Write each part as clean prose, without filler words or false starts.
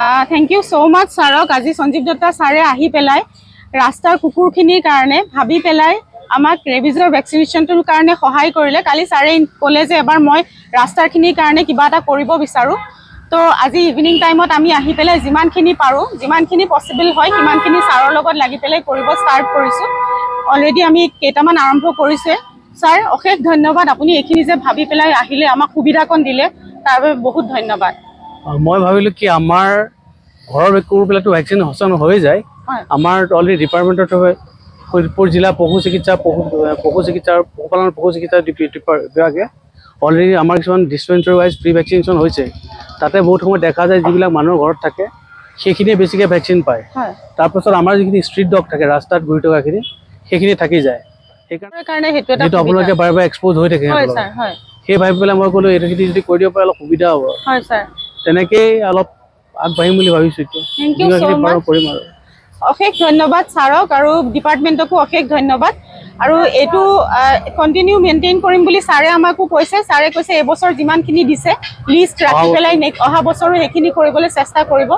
Thank you so much, Sarok. আজি Sanjeev Datta Sare ahi pelai rastar kukur khinir karone bhabi pelai amak rabies vaccination tur karone sahay korile. Kali Sare kole je ebar moi rastar khinir karone kiba eta koribo bisaru. To আজি evening time ot ami ahi pelai jiman khini paru jiman khini possible hoy kiman khini saror logot lagi pelai koribo start korisu. Already ami ketaman arambho korise. Sir, অশেষ ধন্যবাদ আপুনি এখিনি যে ভাবি পেলাই আহিলে আমাক সুবিধাকন দিলে তাৰ বাবে বহুত ধন্যবাদ। মই ভাবিলো কি আমাৰ ঘৰৰ কুকুৰবিলাকটো ভ্যাকচিন হচন হৈ যায় আমাৰ অলৰেডি ডিপাৰ্টমেণ্টৰ শোণিতপুৰ জিলা পশু চিকিৎসা পশুপালন পশু চিকিৎসা বিভাগে অলৰেডি আমাৰ কিছুমান ডিস্পেন্সাৰী ৱাইজ ফ্ৰী ভ্যাকচিনেশ্যন হৈছে তাতে বহুত সময় দেখা যায় যিবিলাক মানুহৰ ঘৰত থাকে সেইখিনিয়ে বেছিকৈ ভ্যাকচিন পায় তাৰপিছত আমাৰ যিখিনি ষ্ট্ৰীট ডগ থাকে ৰাস্তাত ঘূৰি থকাখিনি সেইখিনি থাকি যায় সেইকাৰণে হেতু এটা আপোনালোকে বাৰে বাৰে এক্সপ'জ হৈ থাকে হয় স্যাৰ হয় সেই ভাবি পেলাই মই ক'লো এইটো যদি কৰি দিব পাৰে অলপ সুবিধা হ'ব হয় স্যাৰ তেনেকেই অলপ আগবাঢ়িম বুলি ভাবিছোঁ এতিয়া থ্যাংক ইউ সো মাচ কৰিম আৰু অশেষ ধন্যবাদ ছাৰক আৰু ডিপাৰ্টমেণ্টকো অশেষ ধন্যবাদ আৰু এইটো কন্টিনিউ মেইনটেইন কৰিম বুলি ছাৰে আমাকো কৈছে ছাৰে কৈছে এবছৰ যিমানখিনি দিছে লিষ্ট ৰাখি পেলাই অহা বছৰো সেইখিনি কৰিবলৈ চেষ্টা কৰিব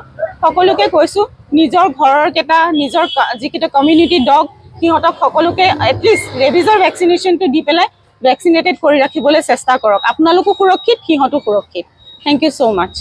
সকলোকে কৈছোঁ নিজৰ ঘৰৰ কেইটা নিজৰ যিকেইটা কমিউনিটি ডগ সিহঁতক সকলোকে এটলিষ্ট ৰেবিজৰ ভ্যাকচিনেশ্যনটো দি পেলাই ভ্যাকচিনেটেড কৰি ৰাখিবলৈ চেষ্টা কৰক আপোনালোকো সুৰক্ষিত সিহঁতো সুৰক্ষিত থ্যাংক ইউ সো মাচ